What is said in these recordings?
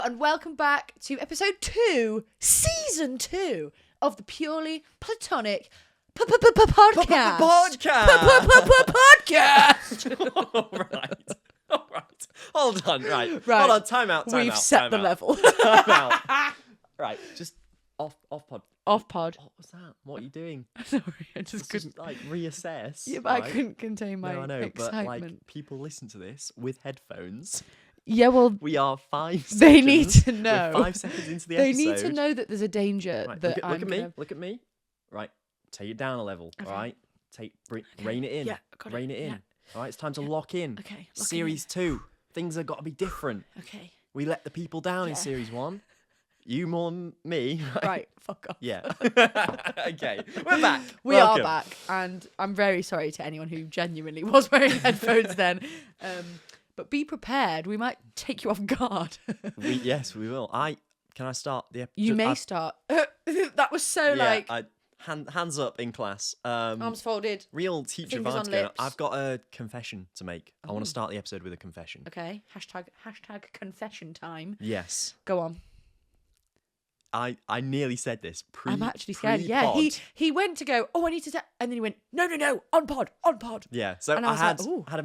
and welcome back to episode 2, season 2 of the Purely Platonic podcast. Podcast. All right. Hold on. Right. Hold on. Time out. We've set the level. Time out. Right. Just off pod. Off pod. What was that? What are you doing? Sorry, I just couldn't. Like reassess. Yeah, but right? I couldn't contain my No, I know, excitement. but like people listen to this with headphones. Yeah, well, We are 5 seconds. they need to know. We're 5 seconds into the They episode. need to know that there's a danger Right, that look at me. Look at me. Right. Take it down a level. Okay. All right. Rein it in. Yeah, got it. Rein it in. Yeah. All right. It's time to lock in. Okay. lock Series 2. Things have got to be different. in. Okay. We let the people down in Series 1. You more than me. Right. Fuck off. Yeah. Okay. We're back. We Welcome. are back, and I'm very sorry to anyone who genuinely was wearing headphones then. But be prepared. We might take you off guard. Yes, we will. Can I start the episode? You may start. That was so hands up in class. arms folded. Real teacher fingers vibes on going on. lips. I've got a confession to make. I want to start the episode with a confession. Okay. Hashtag confession time. Yes. Go on. I nearly said this I'm actually scared. Yeah. He went to go, oh, I need to and then he went, no, on pod. Yeah. So And I was like, ooh. had a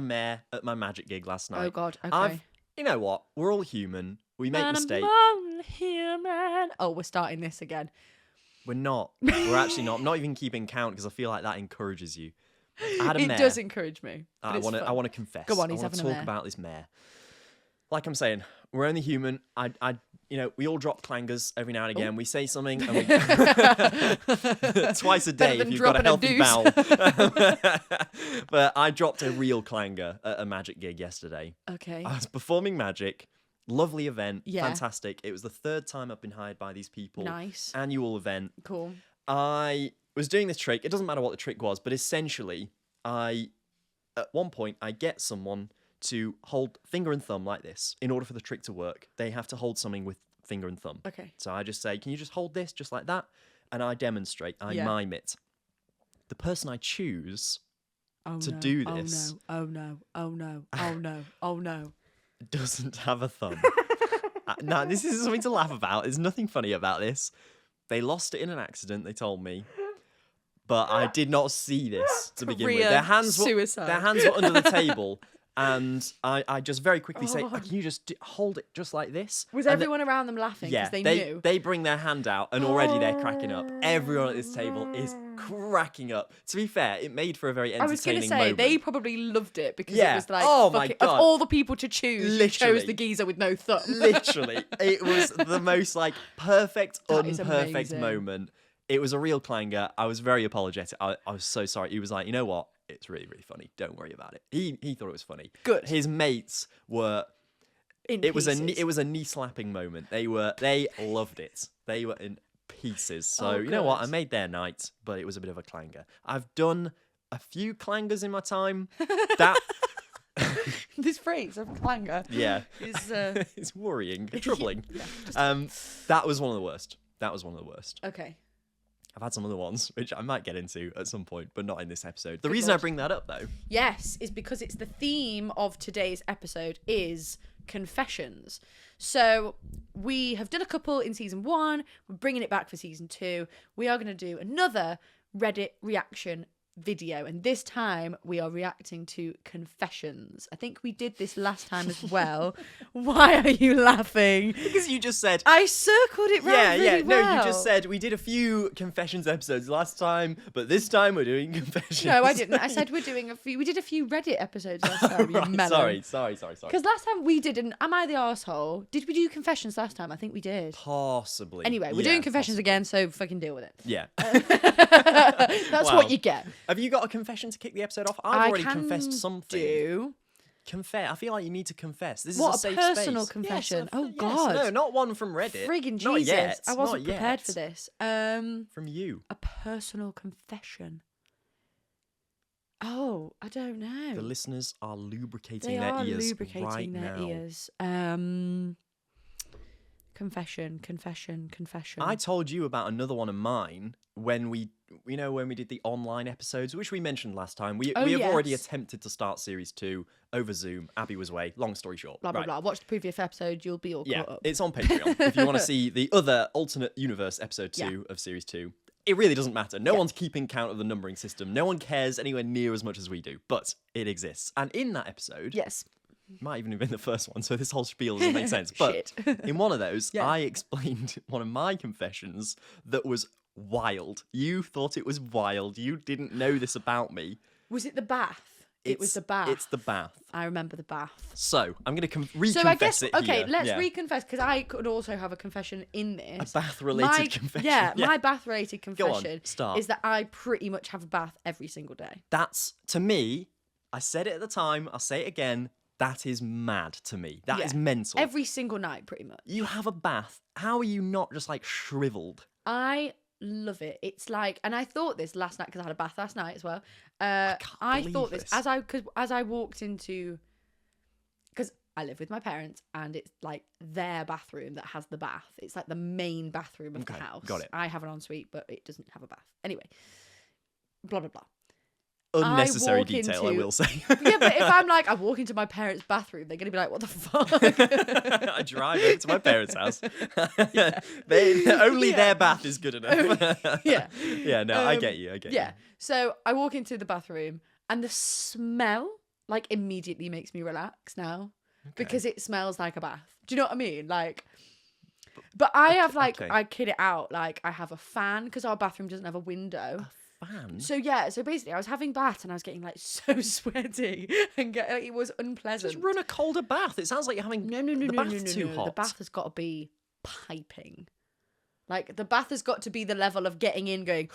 mare at my magic gig last night. Oh God. Okay. You know what? We're all human. We make mistakes. I'm human. Oh, we're starting this again. We're not. We're actually not. I'm not even keeping count because I feel like that encourages you. I had a mare. It does encourage me. I want to confess. Go on, he's I want having to a talk mare. about this mare. Like I'm saying, we're only human. We all drop clangers every now and again. We say something and we twice a day if you've got a healthy bowel. But I dropped a real clanger at a magic gig yesterday. Okay. I was performing magic. Lovely event. Yeah. Fantastic. It was the 3rd time I've been hired by these people. Nice. Annual event. Cool. I was doing this trick. It doesn't matter what the trick was, but essentially, at one point, I get someone to hold finger and thumb like this. In order for the trick to work, they have to hold something with finger and thumb. Okay. So I just say, can you just hold this just like that? And I demonstrate. I Yeah. mime it. The person I choose to no. do this Oh no. doesn't have a thumb. No, this is something to laugh about. There's nothing funny about this. They lost it in an accident, they told me. But I did not see this to begin with. Career Their hands suicide. were under the table. And I just very quickly say, can you just hold it just like this? Was And everyone around them laughing because they knew? They bring their hand out and already they're cracking up. Everyone at this table is cracking up. To be fair, it made for a very I was going entertaining to say, moment. they probably loved it because Yeah. it was like, Oh my fuck it, God. of all the people to choose, you Literally. chose the geezer with no thumb. Literally, it was the most perfect, That is unperfect amazing. moment. It was a real clanger. I was very apologetic. I was so sorry. He was like, you know what? It's really, really funny. Don't worry about it. He thought it was funny. Good. His mates were. In It was pieces. a knee slapping moment. They loved it. They were in pieces. So Oh, you know what? I good. made their night, but it was a bit of a clanger. I've done a few clangers in my time. That This phrase of clanger yeah, is... it's worrying, troubling. Yeah, That was one of the worst. okay. I've had some other ones, which I might get into at some point, but not in this episode. The Good reason I Lord. bring that up, though, Yes, is because it's the theme of today's episode is confessions. So we have done a couple in season 1. We're bringing it back for season 2. We are going to do another Reddit reaction video, and this time we are reacting to confessions. I think we did this last time as well. Why are you laughing? because you just said, I circled it round really no, well. you just said we did a few confessions episodes last time, but this time we're doing confessions. No, I didn't. I said we did a few Reddit episodes last time. You Right, melon. sorry. Because last time we did an Am I the Arsehole? Did we do confessions last time? I think we did. Possibly. Anyway, we're doing confessions again, so fucking deal with it. Yeah. That's Wow. what you get. Have you got a confession to kick the episode off? I've already can confessed something. do. Confess. I feel like you need to confess. This What, is a a safe personal space. confession? Oh, yes. God. No, not one from Reddit. Friggin' Not Jesus. yet. I wasn't Not prepared yet. for this. From you. A personal confession. Oh, I don't know. The listeners are lubricating They their are ears lubricating right their now. ears. Confession. I told you about another one of mine when we did the online episodes, which we mentioned last time. We have already attempted to start series 2 over Zoom. Abby was away. Long story short. Blah, blah, blah. Watch the previous episode. You'll be all caught up. It's on Patreon. If you want to see the other alternate universe episode 2 of series 2. It really doesn't matter. No one's keeping count of the numbering system. No one cares anywhere near as much as we do, but it exists. And in that episode... Yes. Might even have been the first one, so this whole spiel doesn't make sense. But in one of those, I explained one of my confessions that was wild. You thought it was wild. You didn't know this about me. Was it the bath? It was the bath. It's the bath. I remember the bath. So I'm going to reconfess so I guess, it okay, here. let's reconfess, because I could also have a confession in this. A bath-related confession. Yeah, my bath-related Go on, confession start. is that I pretty much have a bath every single day. That's, to me, I said it at the time, I'll say it again, that is mad to me. That is mental. Every single night, pretty much. You have a bath. How are you not just like shriveled? I love it. It's like, and I thought this last night because I had a bath last night as well. I thought this as I walked into, because I live with my parents and it's like their bathroom that has the bath. It's like the main bathroom of the house. Got it. I have an ensuite, but it doesn't have a bath. Anyway, blah blah blah. Unnecessary detail, I will say. Yeah, but if I'm like, I walk into my parents' bathroom, they're going to be like, what the fuck? I drive over to my parents' house. Only their bath is good enough. Yeah. Yeah, no, I get you. Yeah. So I walk into the bathroom and the smell like immediately makes me relax now because it smells like a bath. Do you know what I mean? Like, but I have like, I kid it out. Like I have a fan because our bathroom doesn't have a window. Fan? So basically I was having bath and I was getting like so sweaty and it was unpleasant. Just run a colder bath. It sounds like you're having the bath too hot. The bath has got to be piping. Like the bath has got to be the level of getting in, going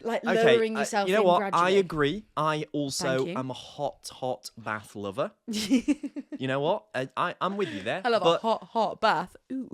like lowering yourself in gradually. I agree. I also am a hot bath lover. You know what? I'm with you there. I love a hot bath. Ooh.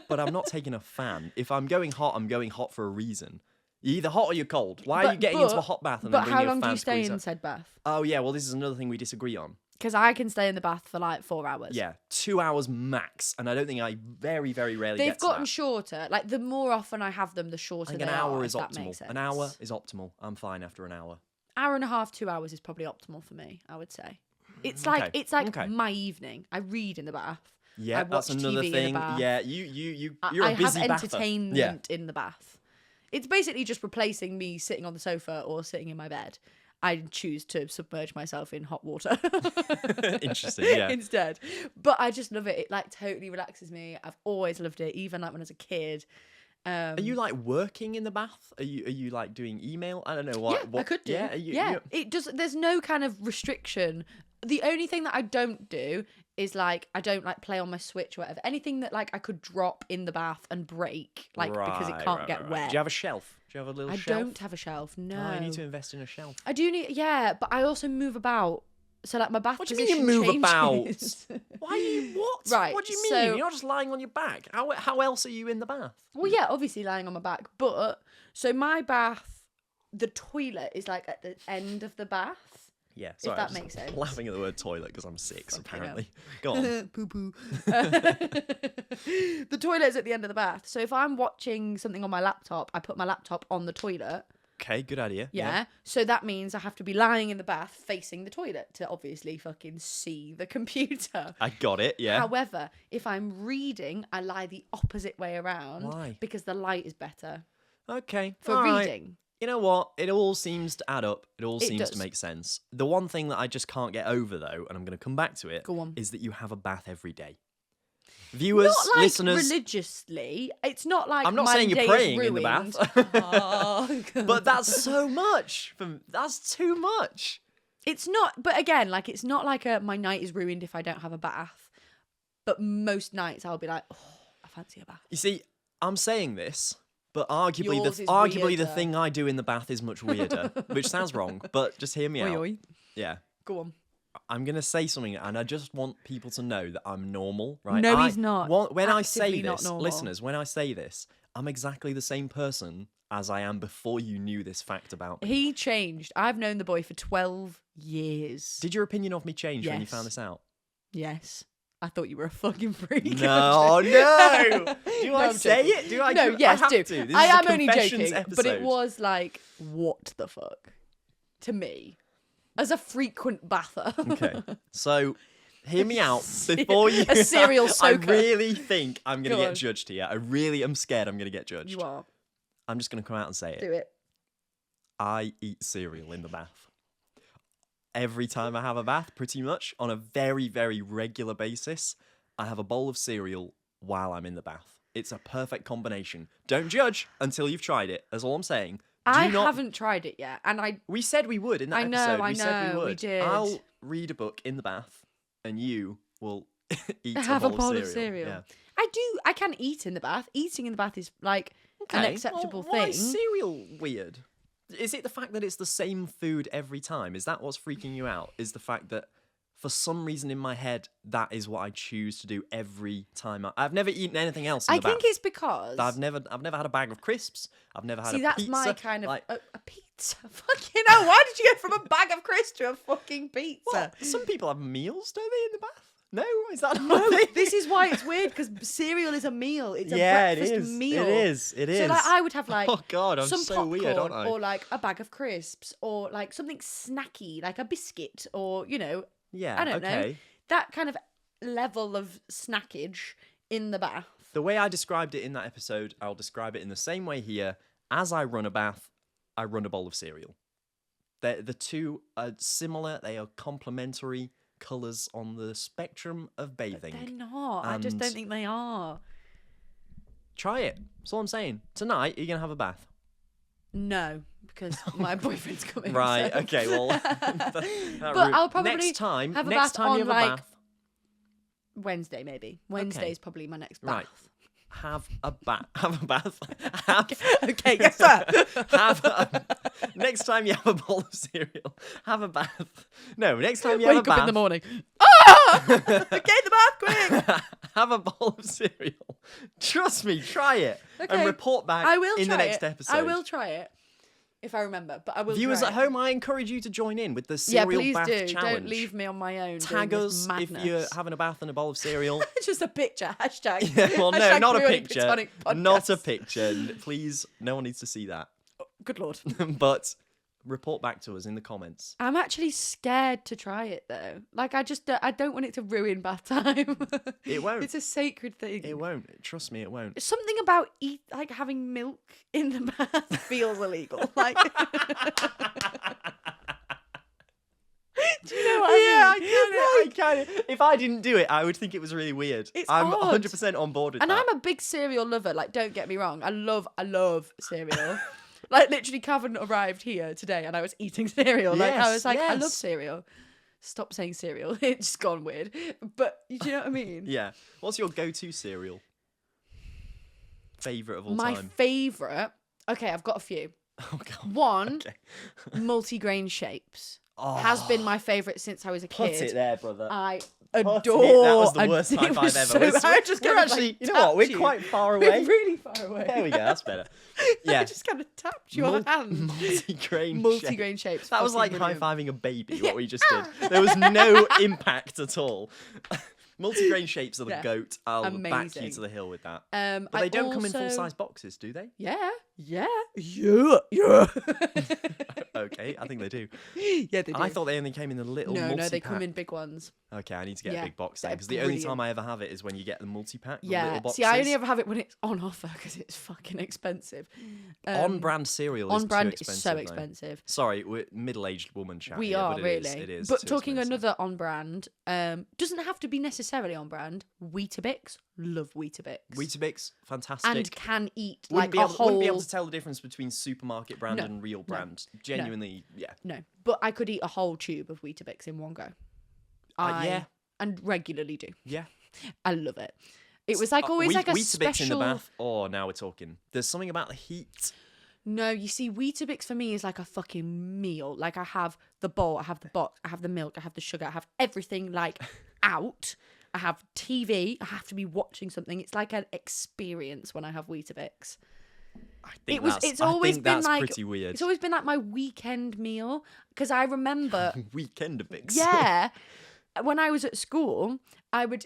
But I'm not taking a fan. If I'm going hot, I'm going hot for a reason. You're either hot or you're cold. Why are you getting into a hot bath and then bringing a fan? But how long do you stay in said bath? Oh yeah, well this is another thing we disagree on. Because I can stay in the bath for like 4 hours. Yeah, 2 hours max, and I don't think I very, very rarely get to that. They've gotten shorter. Like the more often I have them, the shorter they are. I think an hour is optimal. That makes sense. An hour is optimal. I'm fine after an hour. Hour and a half, 2 hours is probably optimal for me, I would say. It's like my evening. I read in the bath. Yeah, that's another TV thing. In the bath. Yeah, you're a busy I have bather. entertainment in the bath. It's basically just replacing me sitting on the sofa or sitting in my bed. I choose to submerge myself in hot water. Interesting, yeah. Instead. But I just love it. It like totally relaxes me. I've always loved it, even like when I was a kid. Are you like working in the bath? Are you like doing email? I don't know what. Yeah, I could do. Yeah, it just there's no kind of restriction. The only thing that I don't do is like I don't like play on my Switch or whatever. Anything that like I could drop in the bath and break, like because it can't get wet. Do you have a shelf? Do you have a little shelf? I don't have a shelf. No. Oh, I need to invest in a shelf. I do need, but I also move about. So like my bath What do position you mean you move changes. about? Why are you what? Right. What do you mean? You're not just lying on your back. How else are you in the bath? Well, yeah, obviously lying on my back, but so my bath, the toilet is like at the end of the bath. Yeah, sorry, if that makes sense. Laughing at the word toilet because I'm 6, apparently. Go on. Poo poo. The toilet is at the end of the bath. So if I'm watching something on my laptop, I put my laptop on the toilet. Okay, good idea. Yeah. So that means I have to be lying in the bath facing the toilet to obviously fucking see the computer. I got it, yeah. However, if I'm reading, I lie the opposite way around. Why? Because the light is better. Okay. For reading. You know what? It all seems to add up. It all seems does. to make sense. The one thing that I just can't get over, though, and I'm going to come back to it, Go on. is that you have a bath every day. Viewers, not like listeners, religiously. It's not like I'm not my saying you're day praying is in the ruined. bath, Oh, but that's so much. That's too much. It's not. But again, like it's not like my night is ruined if I don't have a bath. But most nights I'll be like, oh, I fancy a bath. You see, I'm saying this, but arguably Yours is the weirder. thing I do in the bath is much weirder, which sounds wrong, but just hear me out. Oi. Yeah. Go on. I'm going to say something, and I just want people to know that I'm normal, right? No, he's not. When I say Actively not this, normal. listeners, when I say this, I'm exactly the same person as I am before you knew this fact about me. He changed. I've known the boy for 12 years. Did your opinion of me change when you Yes. found this out? Yes. I thought you were a fucking freak. No, no. Do I I'm say joking. it? Do I? No, do, yes, I have do. To. This I is a am only confessions joking, but it episode. was like, what the fuck? To me, as a frequent bather. Okay, so hear me out before you. A serial soaker. I really think I'm going Go to get on. judged here. I really am scared I'm going to get judged. You are. I'm just going to come out and say it. Do it. I eat cereal in the bath. Every time I have a bath, pretty much, on a very, very regular basis, I have a bowl of cereal while I'm in the bath. It's a perfect combination. Don't judge until you've tried it. That's all I'm saying. I haven't tried it yet, and We said we would in that I know, episode. I We said we know, we would. did. I'll read a book in the bath, and you will eat have a bowl of cereal. Yeah. I can eat in the bath. Eating in the bath is like an Okay, acceptable well, why thing. is cereal weird? Is it the fact that it's the same food every time? Is that what's freaking you out? Is the fact that for some reason in my head, that is what I choose to do every time. I've never eaten anything else in I the bath. think it's because I've never had a bag of crisps. I've never had see a that's pizza. my kind of like, a pizza. Fucking hell! Why did you go from a bag of crisps to a fucking pizza? what? Some people have meals, don't they, in the bath? No, is that not No, a thing? this is why it's weird because cereal is a meal. It's a Yeah, it breakfast is. meal. It is. It is. So like I would have like Oh God, I'm some so popcorn weird, aren't I? or like a bag of crisps or like something snacky like a biscuit or Yeah. I don't know okay. that kind of level of snackage in the bath. The way I described it in that episode, I'll describe it in the same way here. As I run a bath, I run a bowl of cereal. The two are similar. They are complementary colours on the spectrum of bathing. They're not. I just And- don't think they are. Try it. That's all I'm saying. Tonight, you're going to have a bath. No, because my boyfriend's coming. Right, so- okay, well. But I'll probably next time have a next bath time you on, have a like, bath, Wednesday maybe. Wednesday's probably my next bath. Right. have a bath. Have a bath. Have, Okay, yes sir. next time you have a bowl of cereal, have a bath. No, next time you Wake have a up bath, in the morning. Ah! Get in the bath quick. have a bowl of cereal. Trust me, try it and Okay. report back I will in try the next it. episode. I will try it if I remember, but I will. Viewers try at it. home, I encourage you to join in with the Yeah, cereal please bath do. challenge. Don't leave me on my own. Tag doing us this if madness. you're having a bath and a bowl of cereal. It's just a picture. Hashtag. Yeah, well, no, Hashtag not a Brewing picture. Platonic Not a Podcast. picture. Please, no one needs to see that. Good lord. But report back to us in the comments. I'm actually scared to try it though. Like I don't want it to ruin bath time. It won't. It's a sacred thing. It won't. Trust me, it won't. Something about like having milk in the bath feels illegal. Like, do you know what I mean? I kind of. If I didn't do it, I would think it was really weird. It's I'm odd. 100% on board with And that. I'm a big cereal lover. Like, don't get me wrong. I love cereal. Like, literally, Cavan arrived here today, and I was eating cereal. Like, I was like, I love yes. cereal. Stop saying cereal. It's just gone weird. But do you know what I mean? Yeah. What's your go-to cereal? Favorite of all My time? favourite. Okay, I've got a few. Oh god. One, Okay. multi-grain shapes. Oh, Has been my favourite since I was a put kid. it there, brother. I Put it- adore. That was the worst it high five was ever. so- I just we're kind of, actually, like, you know what? We're tapped you. quite far We're away. really far away. There we go. That's better. I Yeah. just kind of tapped your hand. Multi-grain. Multi-grain shapes. That was like fucking brilliant. high-fiving a baby, what we just did. There was no impact at all. Multi-grain shapes are the Yeah. goat. I'll back you Amazing. to the hill with that. But But they don't come in full-size boxes, do they? Yeah. Yeah. Okay, I think they do. Yeah, they do. I thought they only came in the little no, multi-pack. they come in big ones. Okay, I need to get Yeah, a big box then, they're because the only brilliant. time I ever have it is when you get the multi-pack, the Yeah. little boxes. See, I only ever have it when it's on offer because it's fucking expensive. On-brand cereal is On brand too is expensive, so though. expensive. Sorry, we're middle-aged woman chat We here, are but really. It is but too talking expensive. another on brand, doesn't have to be necessarily on brand. Weetabix, love Weetabix. Weetabix, fantastic. and can eat wouldn't like wouldn't be able whole. to tell the difference between supermarket brand No, and real no, brand. Genuinely, yeah. No, but I could eat a whole tube of Weetabix in one go. Yeah. And regularly do. Yeah. I love it. It was like always like a Weetabix special. in the bath. Oh, now we're talking. There's something about the heat. No, you see, Weetabix for me is like a fucking meal. Like I have the bowl, I have the box, I have the milk, I have the sugar, I have everything like out. I have TV. I have to be watching something. It's like an experience when I have Weetabix. I think It's always been that's like pretty weird. It's always been like my weekend meal because I remember. Weekend-abix. Yeah. when I was at school,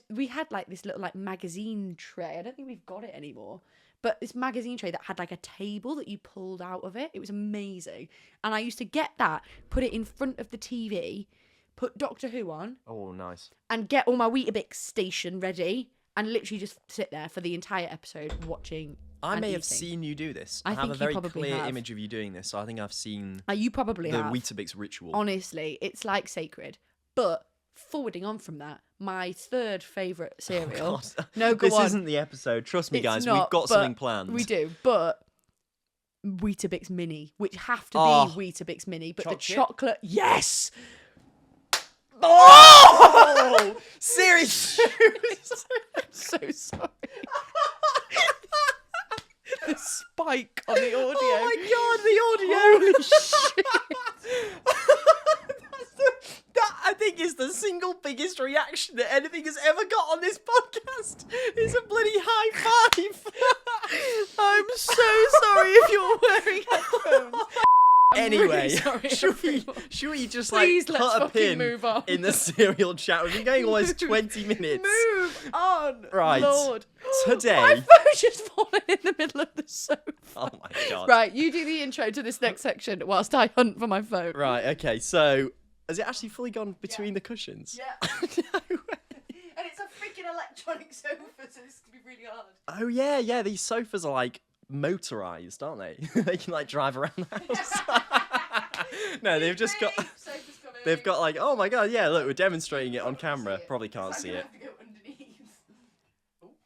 we had like this little like magazine tray. I don't think we've got it anymore. But this magazine tray that had like a table that you pulled out of it. It was amazing. And I used to get that, put it in front of the TV, put Doctor Who on. Oh, nice. And get all my Weetabix station ready and literally just sit there for the entire episode watching. I may have eating. seen you do this. I have think a very you probably clear have. image of you doing this, so I think I've seen You probably the have. Weetabix ritual. Honestly, it's like sacred. But forwarding on from that, my third favourite cereal. God. No, go this on. isn't the episode. Trust me, It's guys. not, We've got but something planned. We do, but Weetabix Mini, which have to Oh. be Weetabix Mini, but Choc the chip? chocolate, yes. Oh! Seriously? I'm so sorry. The spike on the audio. Oh my god, the audio! Holy shit. That, I think, is the single biggest reaction that anything has ever got on this podcast. It's a bloody high five. I'm so sorry if you're wearing headphones. I'm Anyway, really sorry, should we just Please, like let's put a fucking pin move on. in the serial chat? We've been going almost 20 minutes. Move on. Right. Lord. Today- My phone's just fallen in the middle of the sofa. Oh my god. Right, you do the intro to this next section whilst I hunt for my phone. Right, okay, so has it actually fully gone between the cushions? Yeah. No. And it's a freaking electronic sofa, so this could be really hard. Oh yeah, these sofas are like motorized, aren't they? They can like drive around the house. No, they've got like, oh my god, yeah, look, we're demonstrating it on camera. Probably can't see it.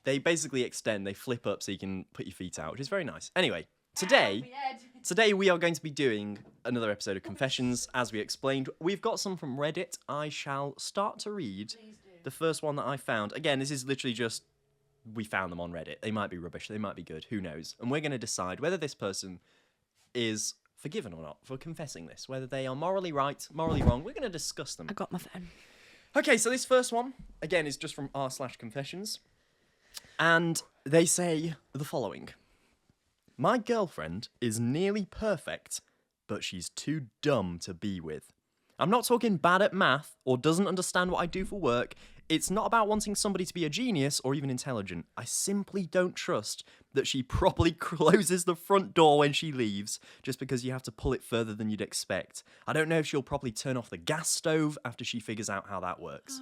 They basically extend, they flip up so you can put your feet out, which is very nice. Anyway, today we are going to be doing another episode of Confessions. As we explained, we've got some from Reddit. I shall start to read the first one that I found. Again, this is literally just, we found them on Reddit. They might be rubbish, they might be good, who knows? And we're going to decide whether this person is forgiven or not for confessing this, whether they are morally right, morally wrong. We're going to discuss them. I got my phone. Okay, so this first one, again, is just from r/confessions. And they say the following. My girlfriend is nearly perfect, but she's too dumb to be with. I'm not talking bad at math or doesn't understand what I do for work. It's not about wanting somebody to be a genius or even intelligent. I simply don't trust that she properly closes the front door when she leaves, just because you have to pull it further than you'd expect. I don't know if she'll properly turn off the gas stove after she figures out how that works.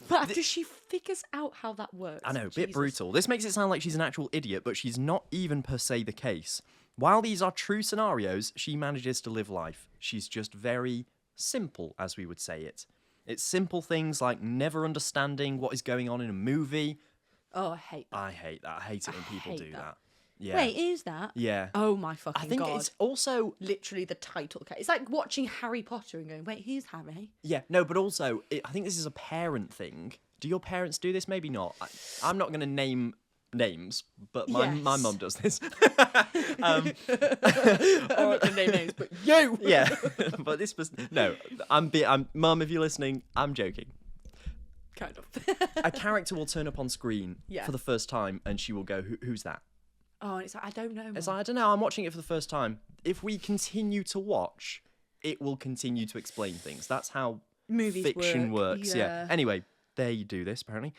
But after she figures out how that works. I know, bit Jesus. brutal. This makes it sound like she's an actual idiot, but she's not even per se the case. While these are true scenarios, she manages to live life. She's just very simple, as we would say it. It's simple things like never understanding what is going on in a movie. Oh, I hate that. I hate that. I hate it when people hate do that. that. Yeah. Wait, is that? Yeah. Oh my fucking I think god. it's also... Literally the title. It's like watching Harry Potter and going, wait, who's Harry? Yeah, no, but also, I think this is a parent thing. Do your parents do this? Maybe not. I'm not going to name names, but my mum does this. I'm not going to name names, but you! Yeah, but this was... No, I'm Mum, if you're listening, I'm joking. Kind of. A character will turn up on screen Yeah. for the first time and she will go, who's that? Oh, and it's like, I don't know. It's Mum. like, I don't know, I'm watching it for the first time. If we continue to watch, it will continue to explain things. That's how Movies fiction work, works. yeah. Anyway, they do this, apparently.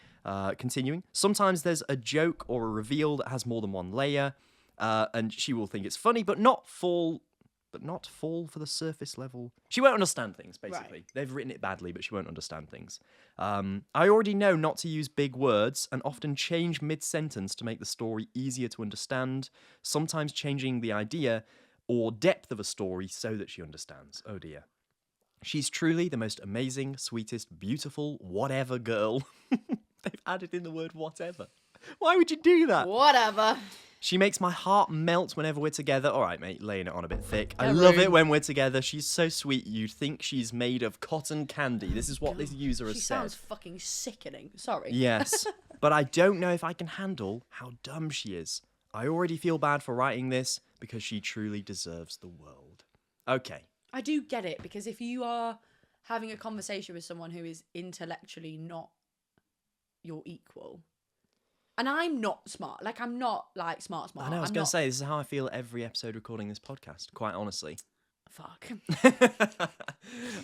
Continuing. Sometimes there's a joke or a reveal that has more than one layer, and she will think it's funny, but not fall for the surface level. She won't understand things, basically. Right. They've written it badly, but she won't understand things. I already know not to use big words and often change mid-sentence to make the story easier to understand, sometimes changing the idea or depth of a story so that she understands. Oh dear. She's truly the most amazing, sweetest, beautiful, whatever girl. They've added in the word whatever. Why would you do that? Whatever. She makes my heart melt whenever we're together. All right, mate, laying it on a bit thick. I Yeah, love rude. it when we're together. She's so sweet. You'd think she's made of cotton candy. This is what this user has She said. sounds fucking sickening. Sorry. Yes, but I don't know if I can handle how dumb she is. I already feel bad for writing this because she truly deserves the world. Okay. I do get it, because if you are having a conversation with someone who is intellectually not your equal, and I'm not smart, like I'm not like smart. I know, I was going to say, this is how I feel every episode recording this podcast, quite honestly. Fuck.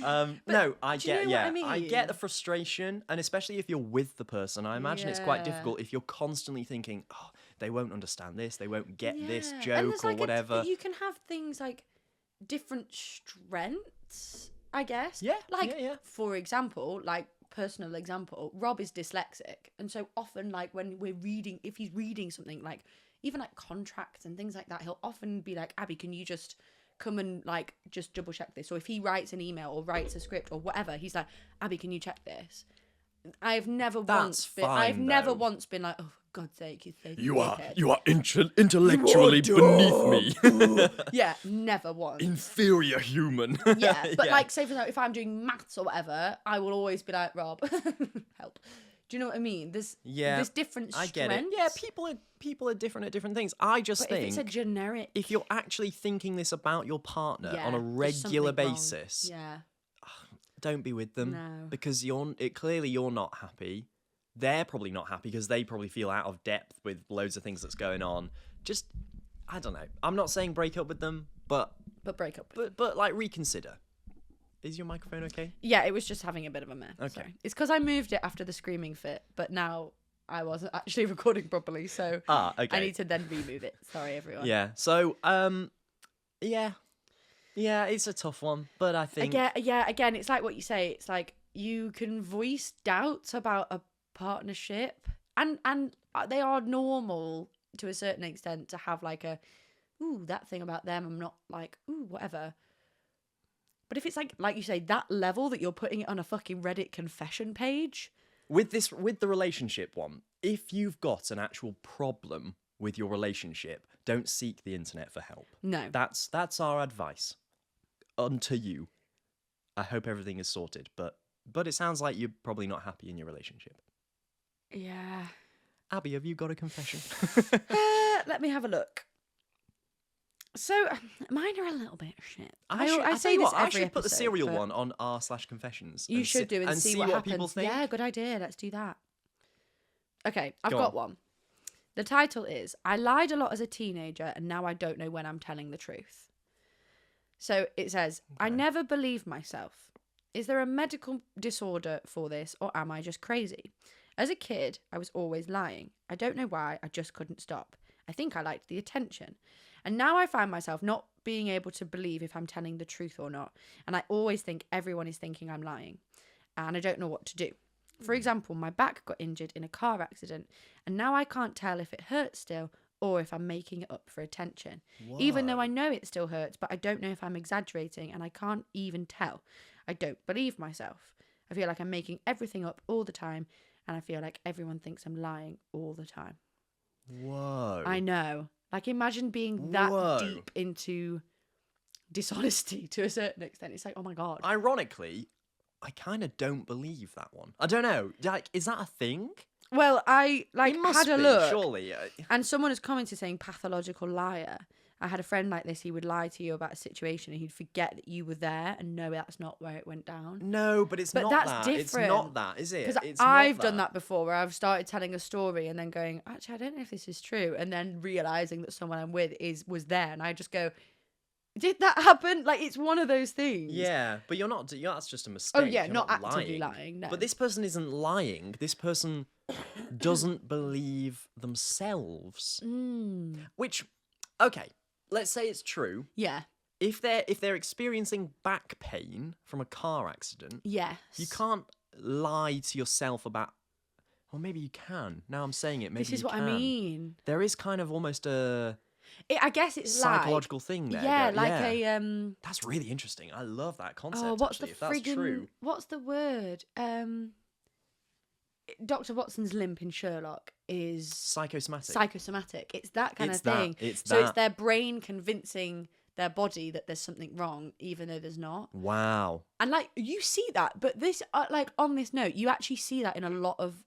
No, I do you get, know what I I mean? get the frustration, and especially if you're with the person, I imagine it's quite Yeah. difficult if you're constantly thinking, oh, they won't understand this, they won't get this Yeah. And joke there's or like whatever. you can have things like different strengths, I guess. Yeah, Like, yeah. for example, like personal example, Rob is dyslexic. And so often, like, when we're reading, if he's reading something like, even like contracts and things like that, he'll often be like, Abby, can you just come and like just double check this? Or if he writes an email or writes a script or whatever, he's like, Abby, can you check this? I've never That's I've fine, never though. once been like, oh, for God's sake, you say You are intellectually beneath me. Yeah, never once. Inferior human. Yeah, but like, say for example, if I'm doing maths or whatever, I will always be like, Rob, help. Do you know what I mean? There's different strengths. I get it. Yeah, people are different at different things. I just But think if it's a generic, if you're actually thinking this about your partner yeah, on a there's regular something wrong. basis, Yeah. don't be with them No. because clearly you're not happy. They're probably not happy because they probably feel out of depth with loads of things that's going on. Just, I don't know. I'm not saying break up with them, but break up. but like reconsider. Is your microphone okay? Yeah, it was just having a bit of a mess. Okay. Sorry. It's because I moved it after the screaming fit, but now I wasn't actually recording properly, so Okay. I need to then remove it. Sorry, everyone. Yeah. So, yeah, it's a tough one, but I think Again, it's like what you say. It's like you can voice doubts about a partnership, and they are normal to a certain extent to have like a, ooh, that thing about them, I'm not like, ooh, whatever. But if it's like you say, that level that you're putting it on a fucking Reddit confession page. with the relationship one, if you've got an actual problem with your relationship, don't seek the internet for help. No. That's our advice unto you. I hope everything is sorted, but it sounds like you're probably not happy in your relationship. Yeah. Abby, have you got a confession? Let me have a look. So mine are a little bit shit. I tell say you this what, I every should put the episode, serial but one on r/confessions. You should do and see what happens. people think. Yeah, good idea. Let's do that. Okay, I've Go got on. one. The title is I lied a lot as a teenager and now I don't know when I'm telling the truth. So it says, I never believed myself. Is there a medical disorder for this or am I just crazy? As a kid, I was always lying. I don't know why, I just couldn't stop. I think I liked the attention. And now I find myself not being able to believe if I'm telling the truth or not. And I always think everyone is thinking I'm lying. And I don't know what to do. For example, my back got injured in a car accident. And now I can't tell if it hurts still or if I'm making it up for attention. Even though I know it still hurts, but I don't know if I'm exaggerating and I can't even tell. I don't believe myself. I feel like I'm making everything up all the time. And I feel like everyone thinks I'm lying all the time. Whoa. I know. Like, imagine being that Whoa. deep into dishonesty to a certain extent. It's like, oh my God. Ironically, I kind of don't believe that one. I don't know. Like, is that a thing? Well, I It must had a be, look. surely. And someone has commented saying pathological liar. I had a friend like this. He would lie to you about a situation and he'd forget that you were there and know that's not where it went down. No, but it's not that's that. different. It's not that, is it? Because It's not I've done that before where I've started telling a story and then going, actually, I don't know if this is true. And then realising that someone I'm with was there. And I just go, did that happen? Like, it's one of those things. Yeah, but you're not. That's just a mistake. Oh, yeah, You're not actively lying, no. But this person isn't lying. This person doesn't believe themselves. Which, okay, let's say it's true. Yeah. If they're experiencing back pain from a car accident, Yes. you can't lie to yourself about. Well, maybe you can. Now I'm saying it. Maybe This is you what I can. mean. There is kind of almost a I guess it's psychological thing there. Yeah, Go- like yeah. a That's really interesting. I love that concept. Oh, what's actually, the if that's true. friggin'? What's the word? Dr. Watson's limp in Sherlock is Psychosomatic. psychosomatic. It's that kind It's of thing. that. It's so it's that. their brain convincing their body that there's something wrong, even though there's not. Wow. And like you see that, but this, like on this note, you actually see that in a lot of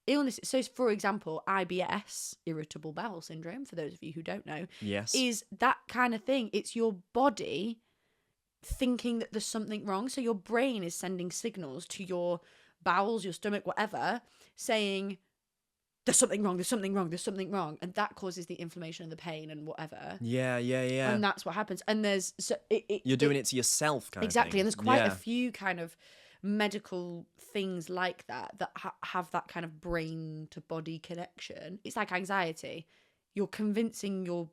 illnesses. So, for example, IBS, irritable bowel syndrome, for those of you who don't know, Yes. is that kind of thing. It's your body thinking that there's something wrong. So your brain is sending signals to your bowels, your stomach, whatever, saying there's something wrong, there's something wrong, there's something wrong. And that causes the inflammation and the pain and whatever. Yeah. And that's what happens. And there's... You're doing it to yourself, kind of thing. Exactly. And there's quite a few kind of medical things like that have that kind of brain to body connection. It's like anxiety. You're convincing your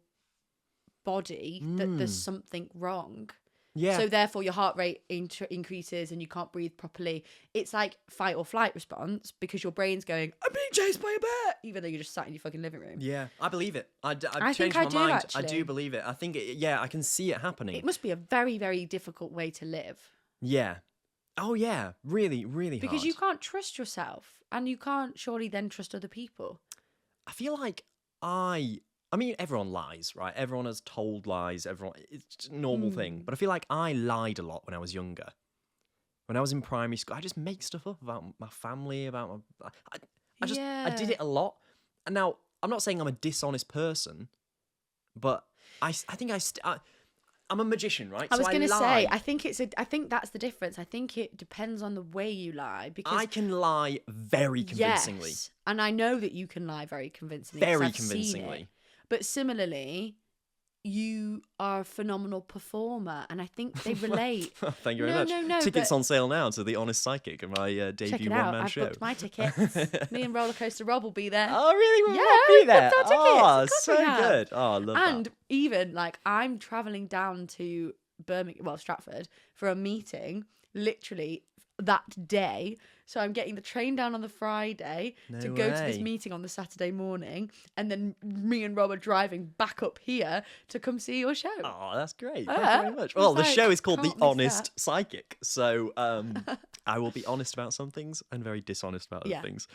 body that there's something wrong. Yeah. So therefore your heart rate increases and you can't breathe properly. It's like fight or flight response because your brain's going, I'm being chased by a bear, even though you're just sat in your fucking living room. Yeah, I believe it. I've I changed think I my do, mind. actually. I do believe it. I think, I can see it happening. It must be a very, very difficult way to live. Yeah. Oh, yeah. Really, really Because hard. you can't trust yourself and you can't surely then trust other people. I feel like I mean, everyone lies, right? Everyone has told lies. It's just a normal thing. But I feel like I lied a lot when I was younger. When I was in primary school, I just make stuff up about my family, about my... I did it a lot. And now, I'm not saying I'm a dishonest person, but I think I'm a magician, right? I was going to lie. say, I think that's the difference. I think it depends on the way you lie. Because I can lie very convincingly. Yes, and I know that you can lie very convincingly. Very 'cause I've seen convincingly. it. But similarly, you are a phenomenal performer, and I think they relate. Thank you very much. No, Tickets but- on sale now to The Honest Psychic, my Check debut it out. one-man I've show. booked my tickets. Me and Roller Coaster Rob will be there. Oh, really? Yeah, We'll we be there. booked our tickets. Oh, Of course so we have. good. Oh, I love And that. even like I'm traveling down to Stratford for a meeting literally that day. So I'm getting the train down on the Friday to go to this way. meeting on the Saturday morning, and then me and Rob are driving back up here to come see your show. Oh, that's great. Yeah. Thank you very much. It's Well, the like, show is called The can't miss Honest that. Psychic. So I will be honest about some things and very dishonest about other Yeah. things.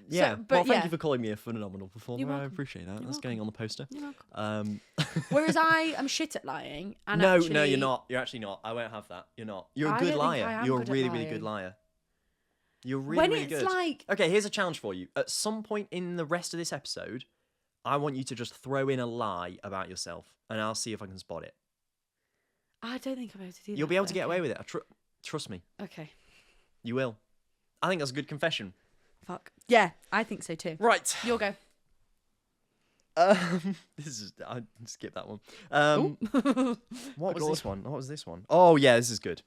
Yeah. but Well, thank yeah. you for calling me a phenomenal performer. You're I welcome. appreciate that. You're That's going on the poster. You're welcome. Um, Whereas I am shit at lying. And no, actually, you're not. You're actually not. I won't have that. You're not. You're a I good don't think liar. I am You're good a at really, really good lying. liar. You're really, When really it's good. like- Okay, here's a challenge for you. At some point in the rest of this episode, I want you to just throw in a lie about yourself, and I'll see if I can spot it. I don't think I'm able to do that. You'll be able but to get okay. away with it. Trust me. Okay. You will. I think that's a good confession. Fuck. Yeah, I think so too. Right. You'll go. I skip that one. What was God. this one? What was this one? Oh yeah, this is good.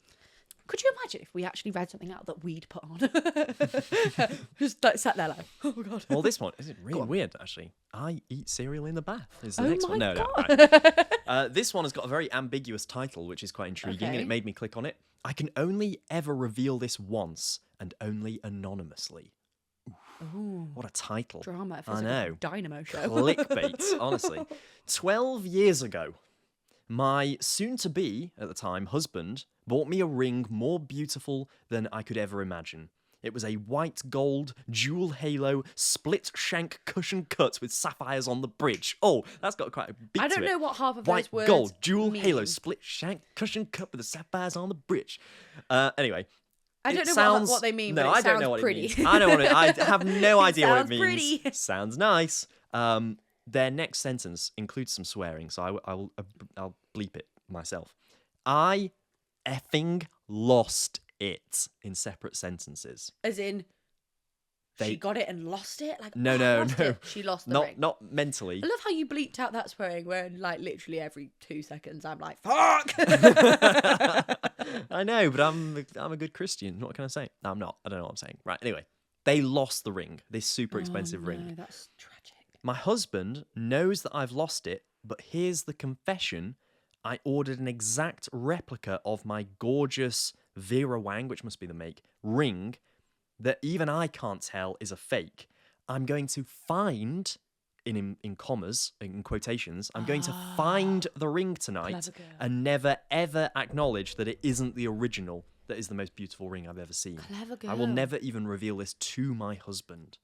Could you imagine if we actually read something out that we'd put on? Just like sat there like, oh god. Well, this one is really on. weird actually. I eat cereal in the bath. Is the Oh next my one? No, God. right. This one has got a very ambiguous title, which is quite intriguing, and Okay. it made me click on it. I can only ever reveal this once, and only anonymously. Ooh, What a title! drama. It I feels like a know. Dynamo show. Clickbait, honestly. 12 years ago, my soon-to-be, at the time, husband bought me a ring more beautiful than I could ever imagine. It was a white gold, dual halo, split shank cushion cut with sapphires on the bridge. Oh, that's got quite a beat I to don't it. know what half of White those words gold, dual mean. halo, split shank cushion cut with the sapphires on the bridge. Anyway. I don't It know sounds, what they mean, No, but it I don't sounds know what pretty. it means. I don't want to. I have no idea what it sounds means. pretty. Sounds nice. Their next sentence includes some swearing, so I'll bleep it myself. I effing lost it in separate sentences. As in, They- she got it and lost it? Like, No, oh, no, lost no. it. She lost the ring. Not mentally. I love how you bleeped out that swearing where, like, literally every 2 seconds I'm like, fuck! I know, but I'm a good Christian. What can I say? No, I'm not. I don't know what I'm saying. Right. Anyway, they lost the ring. This super expensive ring. No, that's tragic. My husband knows that I've lost it, but here's the confession. I ordered an exact replica of my gorgeous Vera Wang, which must be the make, ring that even I can't tell is a fake. I'm going to find, in commas, in quotations, I'm going to find the ring tonight Clever girl. and never ever acknowledge that it isn't the original that is the most beautiful ring I've ever seen. Clever I will girl. never even reveal this to my husband.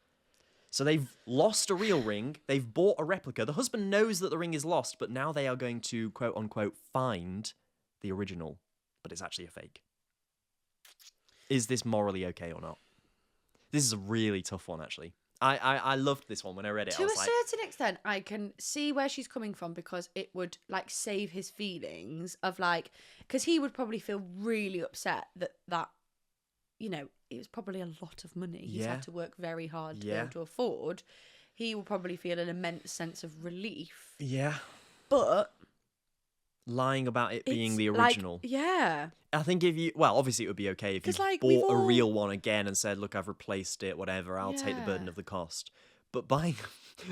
So they've lost a real ring, they've bought a replica. The husband knows that the ring is lost, but now they are going to, quote unquote, find the original, but it's actually a fake. Is this morally okay or not? This is a really tough one, actually. I loved this one when I read it. To I a was like, certain extent, I can see where she's coming from because it would like save his feelings of like, because he would probably feel really upset that you know it was probably a lot of money he's Yeah. had to work very hard to be Yeah. able to afford. he will probably feel an immense sense of relief. Yeah. But Lying about it being it's the original. Like, yeah. I think if you, well, obviously it would be okay if you 'Cause, like, we've bought a all- real one again and said, look, I've replaced it, whatever, I'll take the burden Yeah. of the cost. But buying,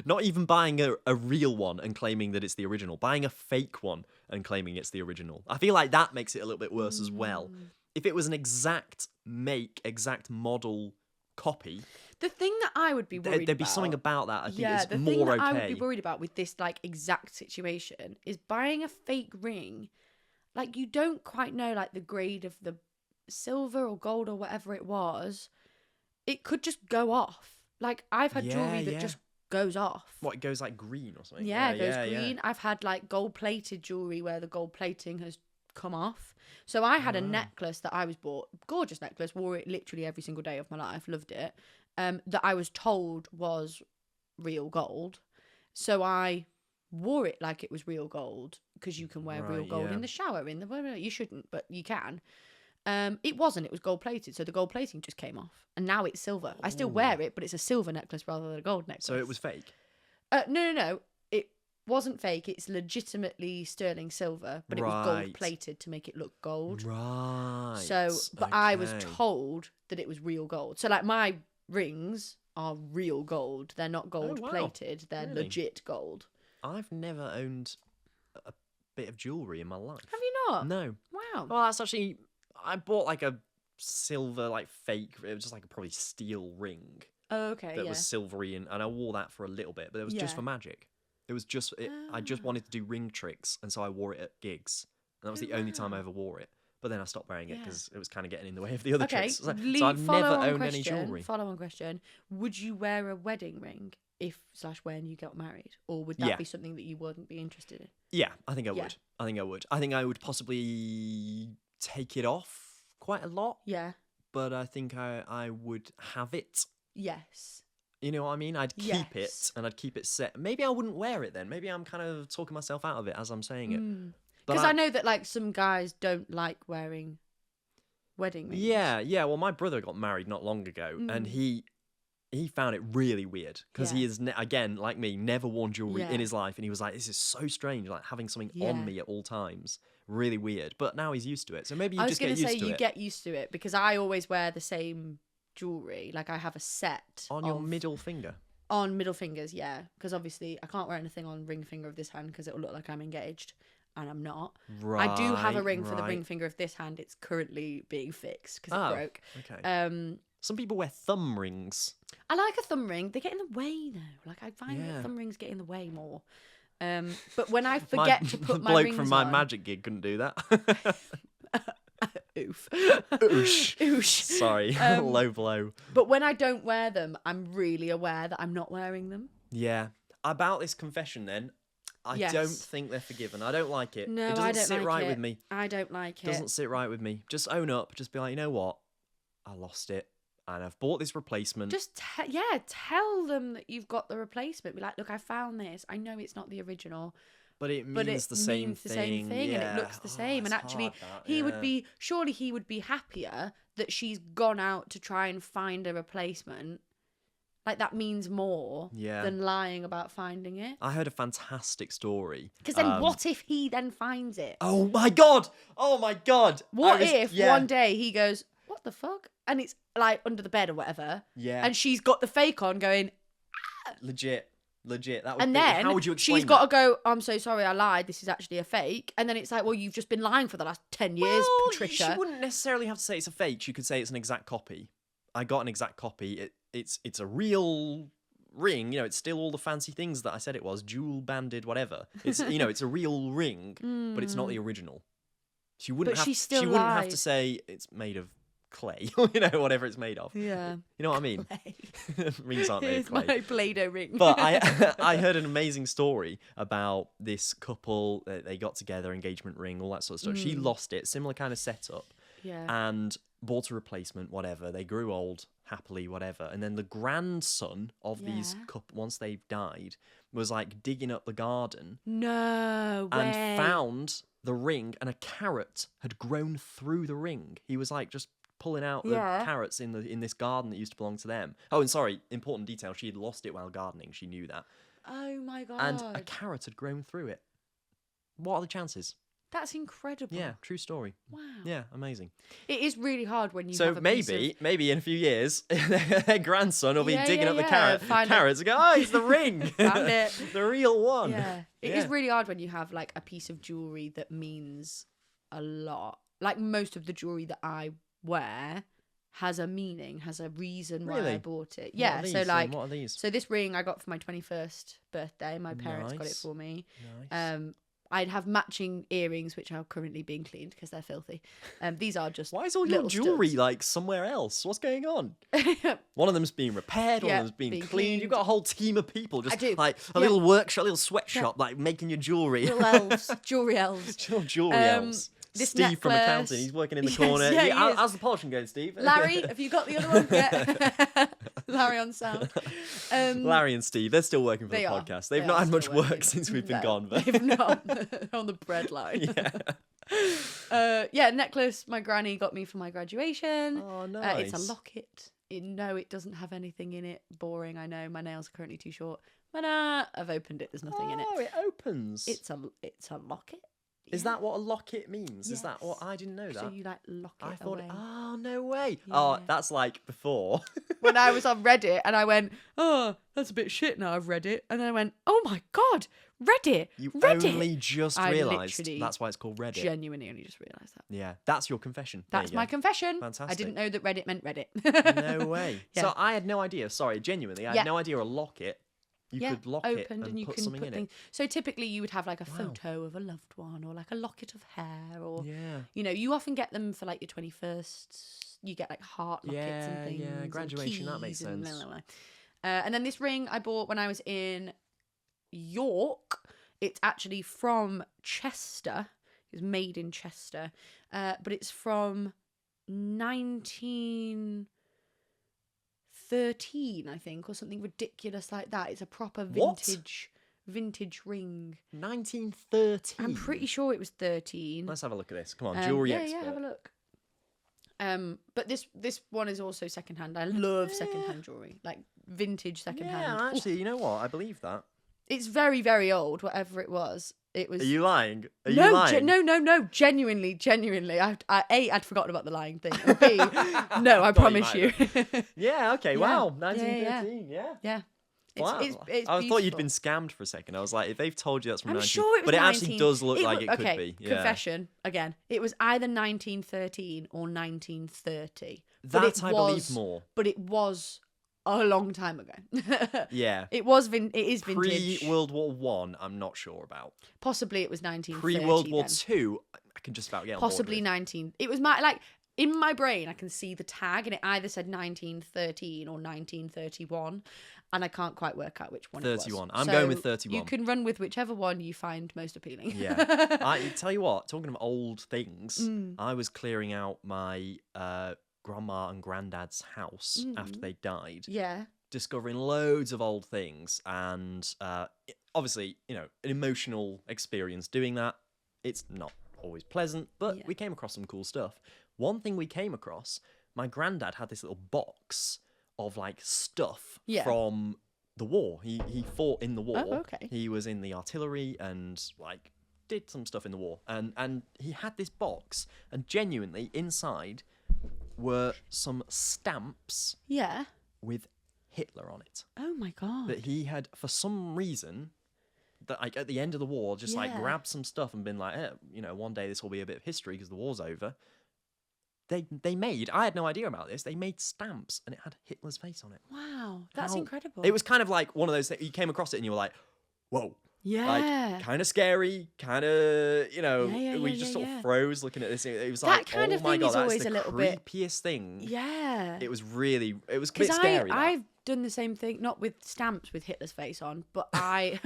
not even buying a real one and claiming that it's the original, buying a fake one and claiming it's the original. I feel like that makes it a little bit worse as well. If it was an exact make, exact model copy, The thing that I would be worried there'd be something about that. I think it's the more thing that okay. I would be worried about with this like exact situation is buying a fake ring. Like, you don't quite know like the grade of the silver or gold or whatever it was. It could just go off. Like, I've had jewelry that just goes off. What, it goes like green or something? Yeah, it goes green. I've had like gold plated jewelry where the gold plating has come off. So I had a necklace that I was bought, gorgeous necklace, wore it literally every single day of my life, loved it. That I was told was real gold. So I wore it like it was real gold, because you can wear real gold in the shower, you shouldn't, but you can. It wasn't, it was gold plated, so the gold plating just came off, and now it's silver. I still wear it, but it's a silver necklace rather than a gold necklace. So it was fake? No, it wasn't fake. It's legitimately sterling silver, but it was gold plated to make it look gold. Right. So, but I was told that it was real gold. So like, my rings are real gold. They're not gold plated. They're legit gold. I've never owned a bit of jewellery in my life. Have you not? No. Wow. Well, that's actually... I bought like a silver, like fake... It was just like a probably steel ring. Oh, okay, that was silvery, and I wore that for a little bit, but it was just for magic. It was just... I just wanted to do ring tricks, and so I wore it at gigs. And that was the only time I ever wore it. But then I stopped wearing it because it was kind of getting in the way of the other tricks. So I've never owned any jewellery. Follow-on question. Would you wear a wedding ring if/when you got married? Or would that be something that you wouldn't be interested in? Yeah, I think I would. I think I would possibly take it off quite a lot. Yeah. But I think I would have it. Yes. You know what I mean? I'd keep it, and I'd keep it set. Maybe I wouldn't wear it then. Maybe I'm kind of talking myself out of it as I'm saying it. Because I know that like some guys don't like wearing wedding rings. Yeah. Well, my brother got married not long ago, and he found it really weird because he is again, like me, never worn jewelry in his life, and he was like, "This is so strange, like having something on me at all times, really weird." But now he's used to it, so maybe you just get used to it. I was going to say you get used to it, because I always wear the same jewelry. Like, I have a set on your middle finger. On middle fingers, yeah, because obviously I can't wear anything on ring finger of this hand because it will look like I'm engaged. And I'm not. Right. I do have a ring for the ring finger of this hand. It's currently being fixed because it broke. Okay. Some people wear thumb rings. I like a thumb ring. They get in the way though. Like, I find that thumb rings get in the way more. But when I forget to put my rings on... The bloke from my magic gig couldn't do that. Oof. Oosh. Oosh. Sorry. Low blow. But when I don't wear them, I'm really aware that I'm not wearing them. Yeah. About this confession then, I don't think they're forgiven. I don't like it. No, it doesn't sit right with me. I don't like it. It doesn't sit right with me. Just own up. Just be like, you know what? I lost it, and I've bought this replacement. Just tell them that you've got the replacement. Be like, look, I found this. I know it's not the original, but it means the same thing, and it looks the same. And actually, he would be happier that she's gone out to try and find a replacement. Like, that means more than lying about finding it. I heard a fantastic story. Because then what if he then finds it? Oh my God! What if one day he goes, what the fuck? And it's like under the bed or whatever. Yeah. And she's got the fake on going, ah! Legit. That would and be, then how would you explain she's got to go, I'm so sorry, I lied. This is actually a fake. And then it's like, well, you've just been lying for the last 10 years, Patricia. She wouldn't necessarily have to say it's a fake. She could say it's an exact copy. I got an exact copy. It's a real ring. You know, it's still all the fancy things that I said it was, jewel banded, whatever. It's it's a real ring, but it's not the original. She wouldn't have to say it's made of clay, whatever it's made of. Yeah. You know what I mean? Rings aren't made of clay. My Play-Doh ring. But I heard an amazing story about this couple. They got together, engagement ring, all that sort of stuff. She lost it, similar kind of setup. Yeah. And bought a replacement, whatever. They grew old, happily, whatever. And then the grandson of these couple, once they've died, was like digging up the garden. No way. And found the ring, and a carrot had grown through the ring. He was like just pulling out the Yeah. carrots in this garden that used to belong to them. Oh, and sorry, important detail. She had lost it while gardening. She knew that. Oh my god. And a carrot had grown through it. What are the chances? That's incredible. Yeah, true story. Wow. Yeah, amazing. It is really hard when you So have a piece of... maybe in a few years, their grandson will be Yeah, digging yeah, up the yeah. Find it. carrots and go, oh, it's the ring. Found it. The real one. Yeah. It is really hard when you have like a piece of jewelry that means a lot. Like most of the jewelry that I wear has a meaning, has a reason why I Really? bought it. What Yeah. are So these, like, what are these? so this ring I got for my 21st birthday. My parents got it Nice. for me. Nice. I'd have matching earrings, which are currently being cleaned because they're filthy. These are just Why is all your little jewelry studs. like somewhere else? What's going on? One of them's being repaired, one Yeah, of them's being being cleaned. You've got a whole team of people just do. like a Yeah. little workshop, a little sweatshop, like making your jewelry. Little elves, jewelry elves. Jewelry elves. This Steve from necklace- accounting, he's working in the Yes, corner. yeah, he is. How's the polishing going, Steve? Larry, have you got the other one? Yeah. Larry on sound. Larry and Steve, they're still working for the They are. podcast. They've They not are had much still work working. since we've been No, gone. But They've not. They're on the bread line. Yeah, necklace my granny got me for my graduation. Oh, nice. It's a locket. No, it doesn't have anything in it. Boring, I know. My nails are currently too short. But I've opened it. There's nothing in it. Oh, it opens. It's a locket. Is Yeah. that what a locket means? Is that what Yes. I didn't know that? So you like lock it I thought, away. oh, no way. Oh, Yeah. that's like before. When I was on Reddit and I went, oh, that's a bit shit now I've read it. And I went, oh my God, Reddit. You Reddit. only just I realised literally that's why it's called Reddit. Genuinely only just realised that. Yeah, that's your confession. There That's you my go. confession. I Fantastic. didn't know that Reddit meant Reddit. No way. Yeah. So I had no idea. Sorry, genuinely, I Yeah. had no idea a locket. You Yeah, could lock it opened and you put can something put in things. So typically you would have like a Wow. photo of a loved one or like a locket of hair or, it. Yeah. you know, you often get them for like your 21st. You get like heart lockets and Yeah, things. yeah, and graduation, that makes keys and sense. blah, blah, blah. And then this ring I bought when I was in York. It's actually from Chester. It was made in Chester. But it's from 1913, I think, or something ridiculous like that. It's a proper What? vintage ring. 1913. I'm pretty sure it was 13. Let's have a look at this. Come on, jewelry expert. Yeah, have a look. But this one is also secondhand. I love secondhand jewelry, like vintage secondhand. Yeah, actually, you know what? I believe that. It's very, very old. Whatever it was, it was. Are you lying? Are you no, lying? no. Genuinely. I'd forgotten about the lying thing. And B, no, I promise you. Yeah, okay, Yeah. wow. Yeah, yeah. 1913, yeah. Yeah. Wow. It's I thought you'd beautiful. been scammed for a second. I was like, if they've told you that's from I'm 19... sure it was But it 19... actually does look like it okay, could be. Yeah. confession, again. It was either 1913 or 1930. That but I believe more. But it was a long time ago. Yeah. It is vintage. Pre-World War One, I'm not sure about. Possibly it was 1930. Pre-World War then. Two, I can just about get on board Possibly with. 19. It was like in my brain I can see the tag and it either said 1913 or 1931 and I can't quite work out which one 31. it was. I'm going with 31. You can run with whichever one you find most appealing. Yeah. I tell you what, talking of old things, Mm. I was clearing out my grandma and granddad's house after they died, Yeah. discovering loads of old things, and obviously, you know, an emotional experience doing that. It's not always pleasant, but Yeah. we came across some cool stuff. One thing we came across, my granddad had this little box of like stuff Yeah. from the war. He fought in the war. Oh, okay. He was in the artillery and like did some stuff in the war. And he had this box, and genuinely inside were some stamps Yeah. with Hitler on it. Oh my god. That he had, for some reason, that like at the end of the war, just like Yeah. grabbed some stuff and been like, you know, one day this will be a bit of history because the war's over. They made, I had no idea about this, they made stamps and it had Hitler's face on it. Wow. That's How- incredible. It was kind of like one of those things, you came across it and you were like, whoa. Yeah. Like, kind of scary, kind of, you know, Yeah, we yeah, just yeah, sort yeah. of froze looking at this. It was That like, kind oh of my thing God, is that's always the a little bit- creepiest thing. Yeah. It was a bit Because scary. that. I've done the same thing, not with stamps with Hitler's face on, but I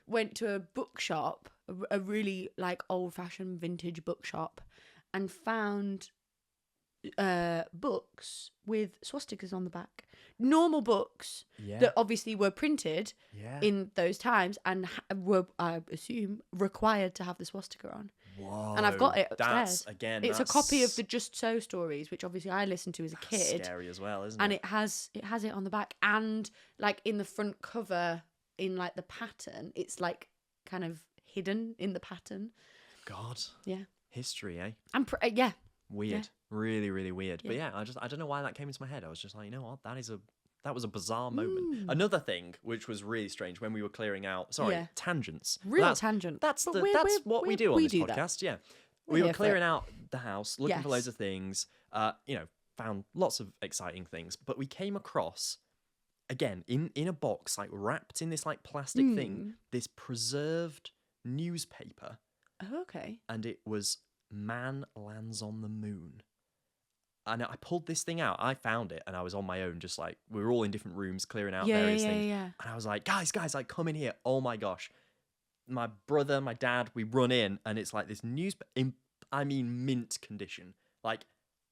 went to a bookshop, a really like old-fashioned vintage bookshop, and found books with swastikas on the back. Normal books Yeah. that obviously were printed Yeah. in those times and were, I assume, required to have the swastika on. Whoa. And I've got it upstairs. It's a copy of the Just So stories, which obviously I listened to as a kid. Scary as well, isn't And it? it has it on the back and like in the front cover in like the pattern, it's like kind of hidden in the pattern. God. Yeah. History, eh? Yeah. Weird. Yeah. Really, really weird. Yeah. But yeah, I don't know why that came into my head. I was just like, you know what? That was a bizarre moment. Another thing which was really strange when we were clearing out. Sorry, Yeah. Tangents. Real tangent. That's But what we do on this do podcast. that. Yeah, We're we were here for clearing it. out the house, looking for Yes. loads of things. Found lots of exciting things, but we came across again in a box, like wrapped in this like plastic thing, this preserved newspaper, Oh, okay. and it was Man Lands on the Moon. And I pulled this thing out. I found it, and I was on my own, just like we were all in different rooms clearing out various things. Yeah. And I was like, guys, like come in here. Oh my gosh. My brother, my dad, we run in, and it's like this mint condition. Like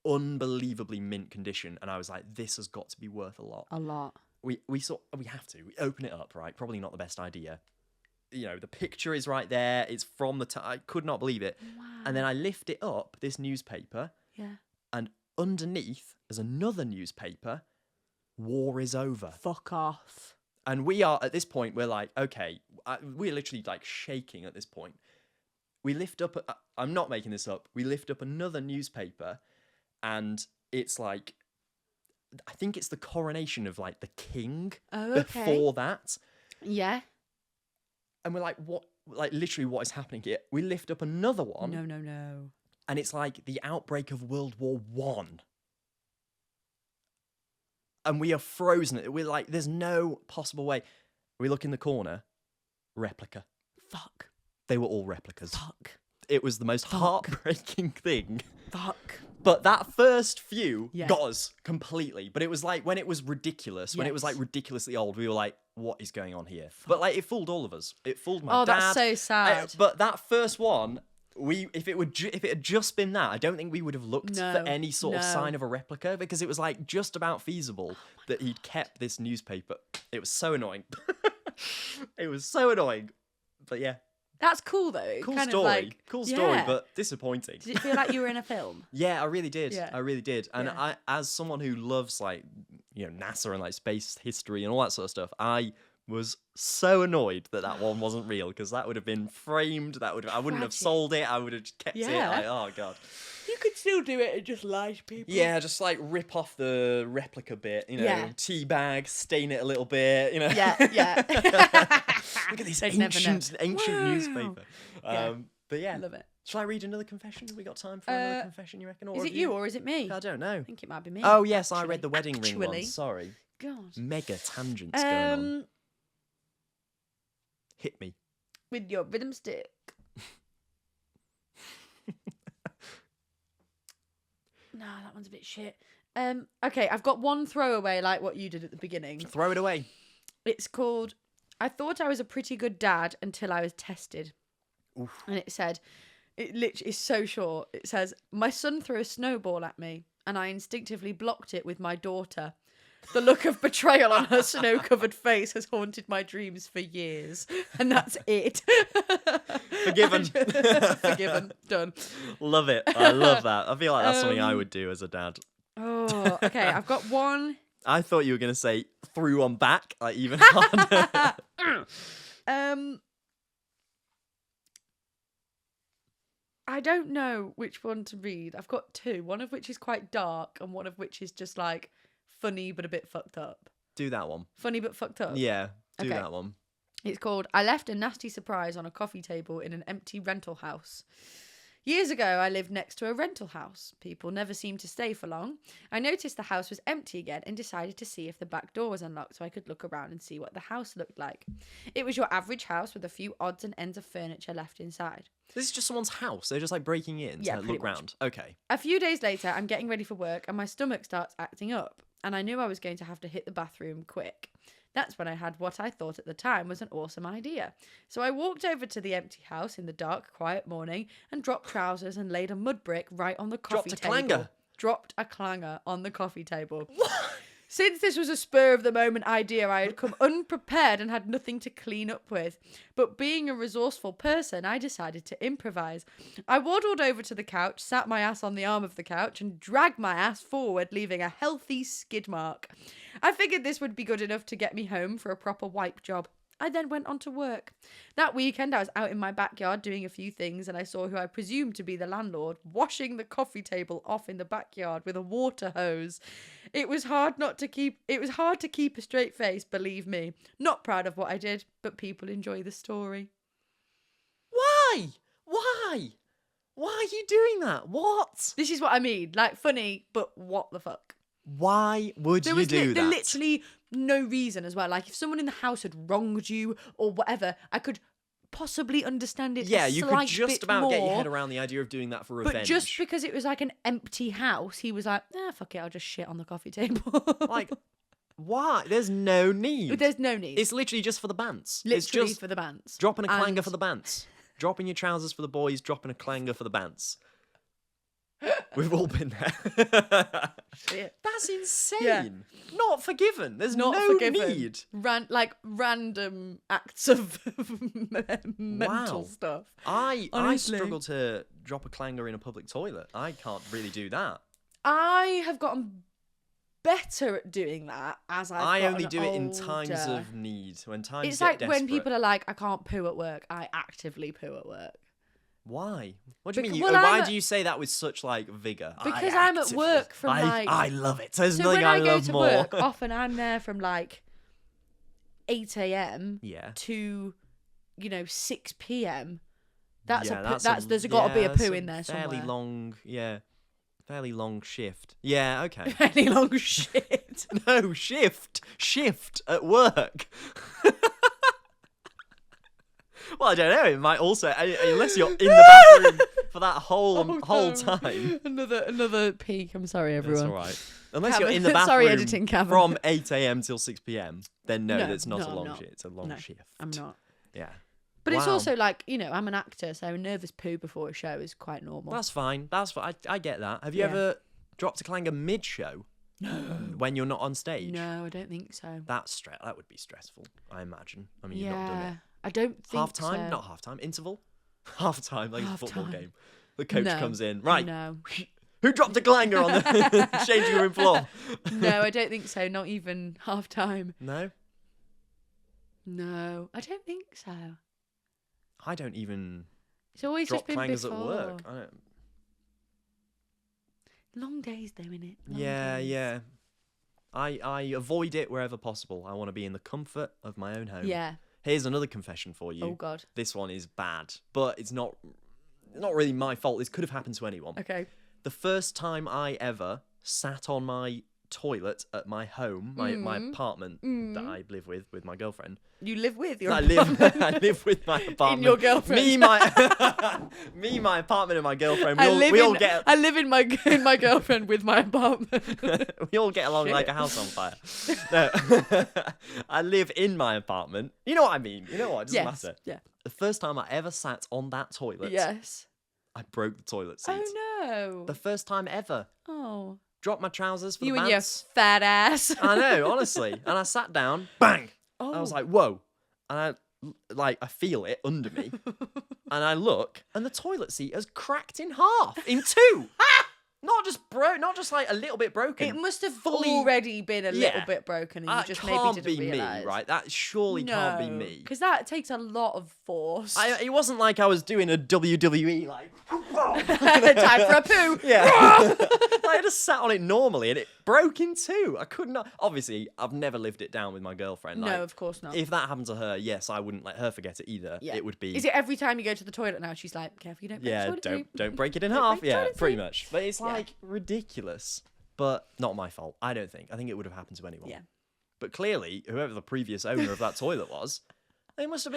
unbelievably mint condition. And I was like, this has got to be worth a lot. A lot. We have to. We open it up, right? Probably not the best idea. You know, the picture is right there. It's from the I could not believe it. Wow. And then I lift it up, this newspaper, Yeah. and underneath is another newspaper. War is over. Fuck off. And we are, at this point, we're like, okay, we're literally like shaking at this point. We lift up, I'm not making this up, we lift up another newspaper, and it's like, I think it's the coronation of like the king before that. Yeah. And we're like, what, like literally what is happening here? We lift up another one. No. And it's like the outbreak of World War One. And we are frozen. We're like, there's no possible way. We look in the corner, replica. Fuck. They were all replicas. Fuck. It was the most heartbreaking thing. Fuck. But that first few Yeah. got us completely. But it was like when it was ridiculous, when it was Yes. like ridiculously old, we were like, what is going on here? But like it fooled all of us. It fooled my Oh, dad. that's so sad. But that first one, if it had just been that, I don't think we would have looked for any sort of sign of a replica, because it was like just about feasible that he'd kept this newspaper. It was so annoying. It was so annoying. But yeah, That's cool though. It cool kind story. Of like, Cool story, yeah. but disappointing. Did it feel like you were in a film? Yeah, I really did. Yeah. I really did. And Yeah. I, as someone who loves like, NASA and like space history and all that sort of stuff, I was so annoyed that one wasn't real, because that would have been framed. I wouldn't have Tragic. sold it. I would have kept it. Yeah. Like, oh god. You could still do it and just lie to people. Yeah, just like rip off the replica bit, Yeah. tea bag, stain it a little bit, Yeah. Look at this They'd never know. ancient Wow. newspaper. Yeah. But yeah, I love it. shall I read another confession? Have we got time for another confession, you reckon? Or Is have it you or is it me? I don't know. I think it might be me. Oh yes, I actually. read the wedding ring one. Actually. Sorry, God. mega tangents going on. Hit me. With your rhythm stick. Nah, that one's a bit shit. Okay, I've got one throwaway like what you did at the beginning. Throw it away. It's called I thought I was a pretty good dad until I was tested. Oof. And it said, it literally is so short. It says, my son threw a snowball at me and I instinctively blocked it with my daughter. The look of betrayal on her snow-covered face has haunted my dreams for years. And that's it. Forgiven. Forgiven. Done. Love it. I love that. I feel like that's something I would do as a dad. Oh, okay. I've got one. I thought you were going to say threw one back, like even harder. I don't know which one to read. I've got two. One of which is quite dark and one of which is just like funny but a bit fucked up. Do that one. Funny but fucked up. Yeah, do Okay. that one. It's called I Left a Nasty Surprise on a Coffee Table in an Empty Rental House. Years ago, I lived next to a rental house. People never seemed to stay for long. I noticed the house was empty again and decided to see if the back door was unlocked so I could look around and see what the house looked like. It was your average house with a few odds and ends of furniture left inside. This is just someone's house. They're just like breaking in Yeah, to pretty look much. round. Okay. A few days later, I'm getting ready for work and my stomach starts acting up. And I knew I was going to have to hit the bathroom quick. That's when I had what I thought at the time was an awesome idea. So I walked over to the empty house in the dark, quiet morning and dropped trousers and laid a mud brick right on the coffee Dropped a table. clanger? Dropped a clanger on the coffee table. Since this was a spur-of-the-moment idea, I had come unprepared and had nothing to clean up with. But being a resourceful person, I decided to improvise. I waddled over to the couch, sat my ass on the arm of the couch, and dragged my ass forward, leaving a healthy skid mark. I figured this would be good enough to get me home for a proper wipe job. I then went on to work. That weekend, I was out in my backyard doing a few things, and I saw who I presumed to be the landlord washing the coffee table off in the backyard with a water hose. It was hard to keep a straight face, believe me. Not proud of what I did, but people enjoy the story. Why? Why are you doing that? What? This is what I mean. Like, funny, but what the fuck? Why would you do that? There literally no reason as well. Like, if someone in the house had wronged you or whatever, I could possibly understand it. Yeah, a you slight could just bit about more, get your head around the idea of doing that for revenge. But just because it was like an empty house, he was like, fuck it, I'll just shit on the coffee table. Like, why? There's no need. There's no need. It's literally just for the bants. Literally it's just for the bants. dropping a clanger for the bants. Dropping your trousers for the boys, dropping a clanger for the bants. We've all been there. Shit. That's insane. Yeah. Not forgiven. There's Not no forgiven. need. Random acts of mental Wow. stuff. I Honestly. struggle to drop a clanger in a public toilet. I can't really do that. I have gotten better at doing that as I I've only gotten do it in older. times of need. When times It's get like desperate. when people are like, I can't poo at work. I actively poo at work. Why? What do you mean? Well, Why I'm do you say that with such like vigor? Because I'm at work from I love it. There's So nothing when I I go love to more. work, often I'm there from like 8 a.m. Yeah. to 6 p.m. That's Yeah, there's got to be a that's poo in there fairly somewhere. fairly long shift. Yeah, okay. Fairly long shit. No, shift at work. Well, I don't know. It might also, unless you're in the bathroom for that whole time. Another peak. I'm sorry, everyone. That's all right. Unless Cavan. you're in the bathroom Sorry, editing, Cavan. from 8 a.m. till 6 p.m., then no, No, that's not no, a I'm long not. shift. It's a long No, shift. I'm not. Yeah. But it's Wow. also like, I'm an actor, so a nervous poo before a show is quite normal. That's fine. I get that. Have you Yeah. ever dropped a clanger mid-show? No. When you're not on stage? No, I don't think so. That would be stressful, I imagine. I mean, you've not done it. I don't think Half time? so. Not half time. Interval? Half time, like a football Half-time. game. The coach No. comes in. Right. No. Who dropped a clanger on the changing room floor? No, I don't think so. Not even half time. No? No, I don't think so. I don't even It's always drop just been clangers before. at work. I don't... Long days though, innit? Long Yeah, days. yeah. I avoid it wherever possible. I want to be in the comfort of my own home. Yeah. Here's another confession for you. Oh God. This one is bad, but it's not really my fault. This could have happened to anyone. Okay. The first time I ever sat on my toilet at my home, my apartment that I live with my girlfriend. You live with your I apartment? live with my apartment. In your girlfriend. Me, my apartment, and my girlfriend. I We all get live in my girlfriend with my apartment. we all get along like a house on fire. No. I live in my apartment. You know what I mean? You know what? It doesn't Yes. matter. Yeah. The first time I ever sat on that toilet, Yes. I broke the toilet seat. Oh no. The first time ever. Oh. Dropped my trousers for You the and your pants. fat ass. I know, honestly. And I sat down, bang. Oh. I was like, whoa. And I feel it under me. And I look, and the toilet seat has cracked in half, in two. Not just like a little bit broken. It must have fully already been a little Yeah. bit broken, and you That just can't maybe didn't be realise. me, right? That surely can't be me. Because that takes a lot of force. It wasn't like I was doing a WWE, like... Time for a poo. Yeah. I just sat on it normally, and it broke in two. I could not... Obviously, I've never lived it down with my girlfriend. No, Like, of course not. if that happened to her, yes, I wouldn't let her forget it either. Yeah. It would be... Is it every time you go to the toilet now? She's like, careful, you don't break the Yeah, toilet don't break it in Don't half. break the Yeah, toilet pretty seat. much. But it's Yeah. like ridiculous. But not my fault. I don't think. I think it would have happened to anyone. Yeah. But clearly, whoever the previous owner of that toilet was, They must have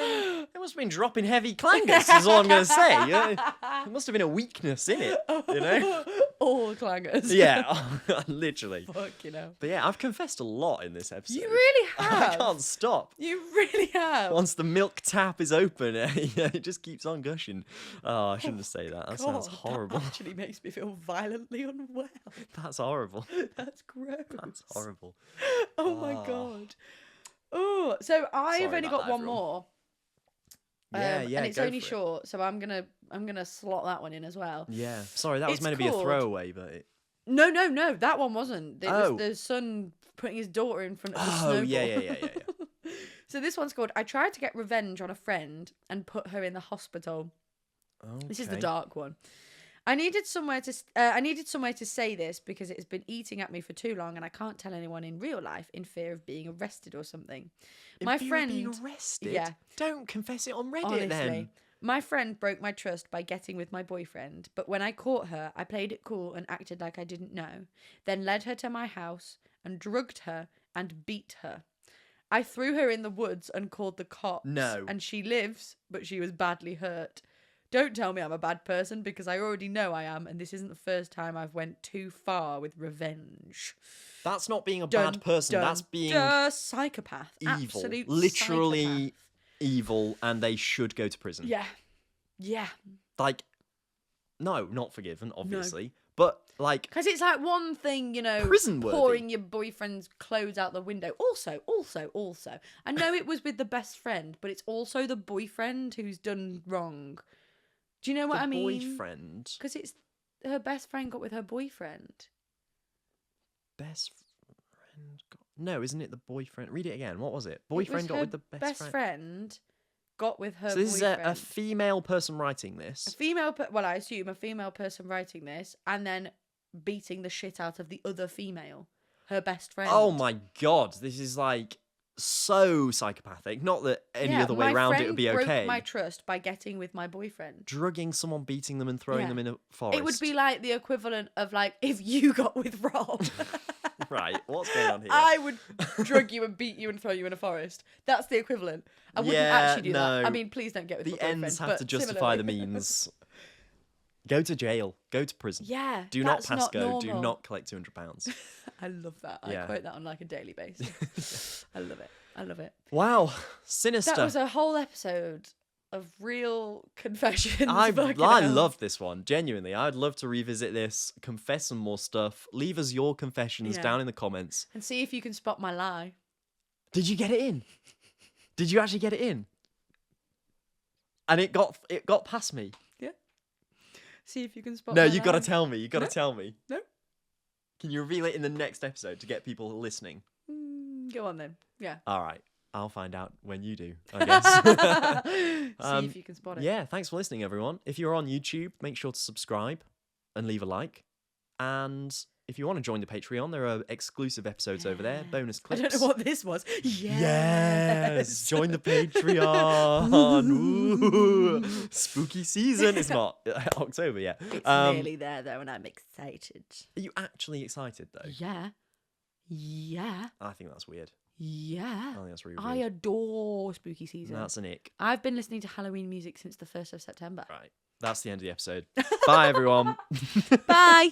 been dropping heavy clangers. Is all I'm going to say. There must have been a weakness in it. You know, all clangers. yeah, literally. Fucking hell. But yeah, I've confessed a lot in this episode. You really have. I can't stop. You really have. Once the milk tap is open, it just keeps on gushing. Oh, I shouldn't say that. That sounds horrible. That actually makes me feel violently unwell. That's horrible. That's gross. That's horrible. Oh my god. Oh, so I've Sorry only about got that, one everyone. more. Yeah, and it's go only for it. short, so I'm gonna slot that one in as well. Yeah. Sorry, that was It's meant to be a called- throwaway, but No, that one wasn't. It Oh. was the son putting his daughter in front of the oh snowball. yeah. So this one's called I tried to get revenge on a friend and put her in the hospital. This is the Okay. dark one. I needed somewhere to say this because it has been eating at me for too long and I can't tell anyone in real life in fear of being arrested or something. My friend being arrested. Yeah. Don't confess it on Reddit Honestly, then. my friend broke my trust by getting with my boyfriend, but when I caught her, I played it cool and acted like I didn't know, then led her to my house and drugged her and beat her. I threw her in the woods and called the cops. No. And she lives, but she was badly hurt. Don't tell me I'm a bad person because I already know I am, and this isn't the first time I've went too far with revenge. That's not being a Dun, bad person. dun, That's being psychopath. evil. Absolute Literally psychopath. evil, and they should go to prison. Yeah. Like, no, not forgiven, obviously. But, like, Because it's like one thing, Prison worthy. pouring your boyfriend's clothes out the window. Also, I know it was with the best friend, but it's also the boyfriend who's done wrong. Do you know what the I mean? boyfriend. Because it's her best friend got with her boyfriend. Best friend. No, isn't it the boyfriend? Read it again. What was it? Boyfriend got with the best friend. friend got with her So this boyfriend. is a female person writing this. I assume a female person writing this and then beating the shit out of the other female, her best friend. Oh my god, this is like so psychopathic. Not that any other way around it would be My friend okay. broke my trust by getting with my boyfriend. Drugging someone, beating them, and throwing Yeah. them in a forest. It would be like the equivalent of like if you got with Rob. Right, what's going on here? I would drug you and beat you and throw you in a forest. That's the equivalent. I wouldn't Yeah, actually do that. no. I mean, please don't get with The my boyfriend, ends have but to justify the similarly. means. Go to jail. Go to prison. Yeah. Do not that's pass not go. Do normal. not collect £200. I love that. Yeah. I quote that on like a daily basis. I love it. I love it. Wow, sinister. That was a whole episode of real confessions. I Fucking hell. loved this one, genuinely. I'd love to revisit this, confess some more stuff. Leave us your confessions Yeah. down in the comments. And see if you can spot my lie. Did you get it in? Did you actually get it in? And it got past me. Yeah. See if you can spot No, my you got to lie. tell me. You got to No. tell me. No. Can you reveal it in the next episode to get people listening? Go on then. Yeah. All right. I'll find out when you do, I guess. See if you can spot it. Yeah, thanks for listening, everyone. If you're on YouTube, make sure to subscribe and leave a like. And if you want to join the Patreon, there are exclusive episodes over there, bonus I clips. don't know what this was. Yes, join the Patreon. Ooh, spooky season. It's not October yet. It's Are nearly there though, and I'm excited. you actually excited though? Yeah. Yeah. I think that's weird. Yeah. I think that's really I weird. adore spooky season. That's an ick. I've been listening to Halloween music since the 1st of September. Right. That's the end of the episode. Bye, everyone. Bye.